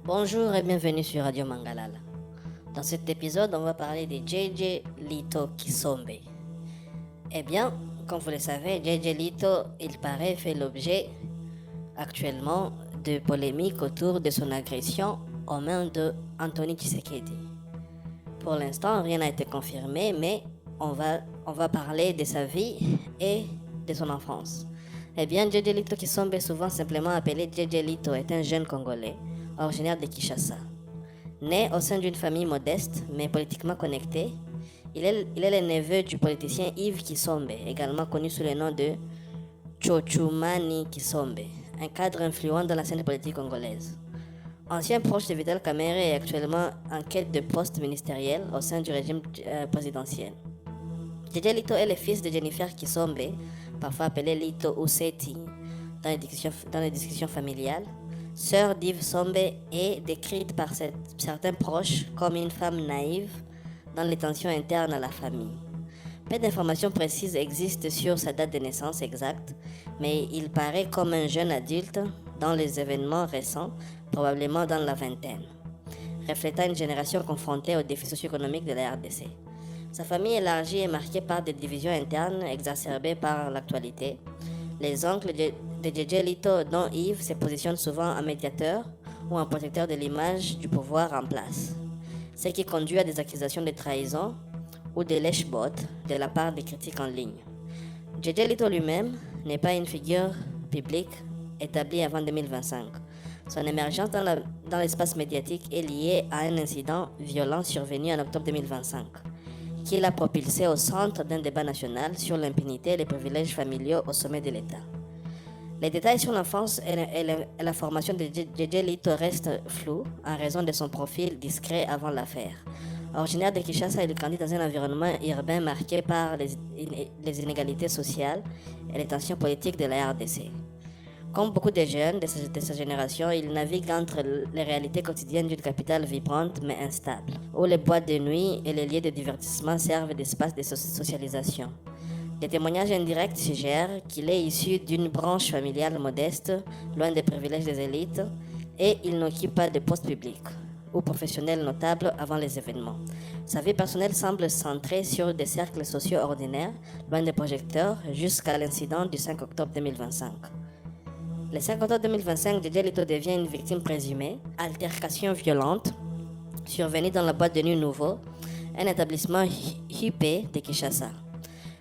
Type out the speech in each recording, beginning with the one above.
Bonjour et bienvenue sur Radio Mangalala. Dans cet épisode, on va parler de JJ Lito Kisombe. Eh bien, comme vous le savez, JJ Lito, il paraît, fait l'objet actuellement de polémiques autour de son agression aux mains de Anthony Tshisekedi. Pour l'instant, rien n'a été confirmé, mais on va parler de sa vie et de son enfance. Eh bien, JJ Lito Kisombe, souvent simplement appelé JJ Lito, est un jeune Congolais originaire de Kinshasa. Né au sein d'une famille modeste, mais politiquement connectée, il est le neveu du politicien Yves Kisombe, également connu sous le nom de Tchotchoumani Kisombe, un cadre influent dans la scène politique congolaise. Ancien proche de Vital Kamerhe et actuellement en quête de poste ministériel au sein du régime présidentiel. JJ Lito est le fils de Jennifer Kisombe, parfois appelé Lito ou Seti dans les discussions familiales, sœur d'Yves Sombe, est décrite par certains proches comme une femme naïve dans les tensions internes à la famille. Peu d'informations précises existent sur sa date de naissance exacte, mais il paraît comme un jeune adulte dans les événements récents, probablement dans la vingtaine, reflétant une génération confrontée aux défis socio-économiques de la RDC. Sa famille élargie est marquée par des divisions internes exacerbées par l'actualité. Les oncles de JJ Lito, dont Yves, se positionnent souvent en médiateur ou en protecteur de l'image du pouvoir en place, ce qui conduit à des accusations de trahison ou de lèche-botte de la part des critiques en ligne. JJ Lito lui-même n'est pas une figure publique établie avant 2025. Son émergence dans l'espace médiatique est liée à un incident violent survenu en octobre 2025, qui l'a propulsé au centre d'un débat national sur l'impunité et les privilèges familiaux au sommet de l'État. Les détails sur l'enfance et la formation de JJ Lito restent flous en raison de son profil discret avant l'affaire. Originaire de Kinshasa, il grandit dans un environnement urbain marqué par les inégalités sociales et les tensions politiques de la RDC. Comme beaucoup de jeunes de sa génération, il navigue entre les réalités quotidiennes d'une capitale vibrante mais instable, où les boîtes de nuit et les lieux de divertissement servent d'espace de socialisation. Des témoignages indirects suggèrent qu'il est issu d'une branche familiale modeste, loin des privilèges des élites, et il n'occupe pas de poste public ou professionnel notable avant les événements. Sa vie personnelle semble centrée sur des cercles sociaux ordinaires, loin des projecteurs, jusqu'à l'incident du 5 octobre 2025. Le 5 octobre 2025, JJ Lito devient une victime présumée, altercation violente, survenue dans la boîte de nuit Nouveau, un établissement huppé de Kinshasa.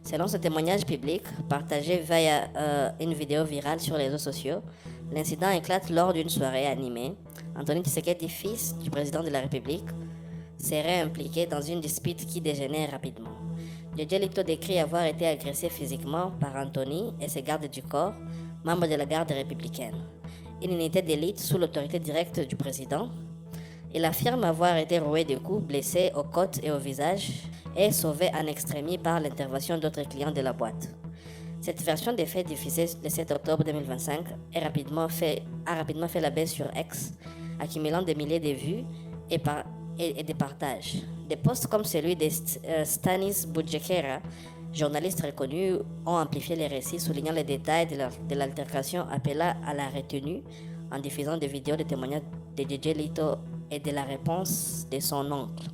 Selon ce témoignage public, partagé via une vidéo virale sur les réseaux sociaux, l'incident éclate lors d'une soirée animée. Anthony Tshisekedi, fils du président de la République, serait impliqué dans une dispute qui dégénère rapidement. JJ Lito décrit avoir été agressé physiquement par Anthony et ses gardes du corps, membres de la garde républicaine, une unité d'élite sous l'autorité directe du président. Il affirme avoir été roué de coups, blessé aux côtes et au visage et sauvé en extrémie par l'intervention d'autres clients de la boîte. Cette version des faits diffusée le 7 octobre 2025 a rapidement fait la baisse sur X, accumulant des milliers de vues et des partages. Des posts comme celui de Stanis Budjekera, journaliste reconnu, ont amplifié les récits, soulignant les détails de l'altercation, appelant à la retenue en diffusant des vidéos de témoignages de JJ Lito et de la réponse de son oncle.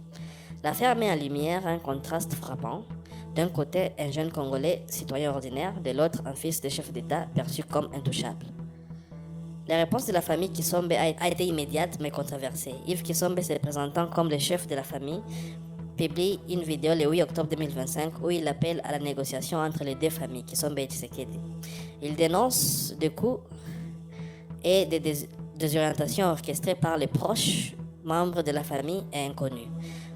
L'affaire met en lumière un contraste frappant. D'un côté, un jeune Congolais, citoyen ordinaire, de l'autre, un fils de chef d'État perçu comme intouchable. La réponse de la famille Kisombe a été immédiate mais controversée. Yves Kisombe, se présentant comme le chef de la famille, publie une vidéo le 8 octobre 2025 où il appelle à la négociation entre les deux familles, Kisombe et Tshisekedi. Il dénonce des coups et des désorientations orchestrées par les proches membres de la famille et inconnus,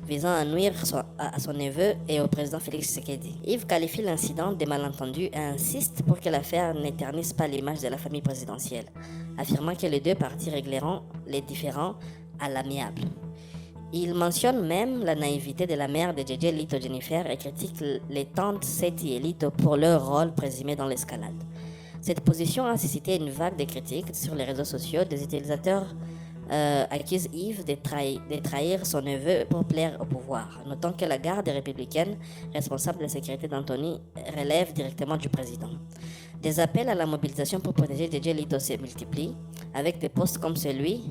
visant à nuire à son neveu et au président Félix Tshisekedi. Yves qualifie l'incident de malentendu et insiste pour que l'affaire n'éternise pas l'image de la famille présidentielle, affirmant que les deux parties régleront les différends à l'amiable. Il mentionne même la naïveté de la mère de JJ Lito, Jennifer, et critique les tantes Seti et Lito pour leur rôle présumé dans l'escalade. Cette position a suscité une vague de critiques sur les réseaux sociaux. Des utilisateurs accuse Yves de trahir son neveu pour plaire au pouvoir, notant que la garde républicaine responsable de la sécurité d'Anthony relève directement du président. Des appels à la mobilisation pour protéger JJ Lito se multiplient, avec des posts comme celui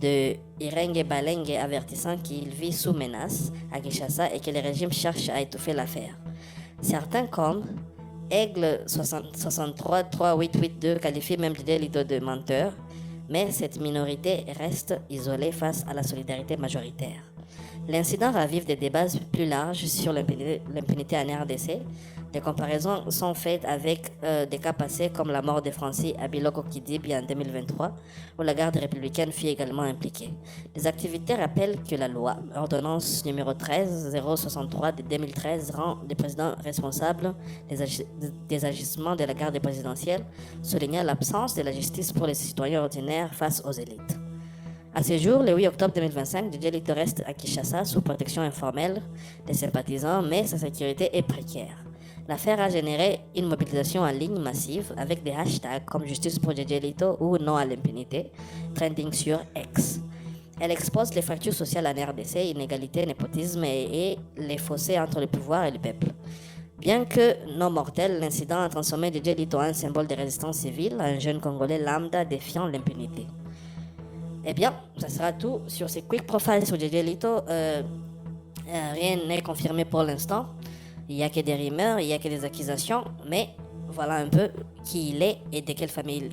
de Irengue Balengue avertissant qu'il vit sous menace à Kinshasa et que le régime cherche à étouffer l'affaire. Certains comme Aigle 633882 qualifient même Dj Lito de menteur, mais cette minorité reste isolée face à la solidarité majoritaire. L'incident ravive des débats plus larges sur l'impunité en RDC. Des comparaisons sont faites avec des cas passés comme la mort de Francis Abiloko Kidibi en 2023, où la garde républicaine fut également impliquée. Les activités rappellent que la loi, ordonnance numéro 13063 de 2013, rend le président responsable des agissements de la garde présidentielle, soulignant l'absence de la justice pour les citoyens ordinaires face aux élites. À ce jour, le 8 octobre 2025, Dj Lito reste à Kinshasa sous protection informelle des sympathisants, mais sa sécurité est précaire. L'affaire a généré une mobilisation en ligne massive avec des hashtags comme Justice pour Dj Lito ou Non à l'impunité, trending sur X. Elle expose les fractures sociales en RDC, inégalité, népotisme et les fossés entre le pouvoir et le peuple. Bien que non mortel, l'incident a transformé Dj Lito en un symbole de résistance civile, un jeune Congolais lambda défiant l'impunité. Eh bien, ça sera tout sur ces quick profiles sur Dj Lito. Rien n'est confirmé pour l'instant. Il n'y a que des rumeurs, il n'y a que des accusations, mais voilà un peu qui il est et de quelle famille il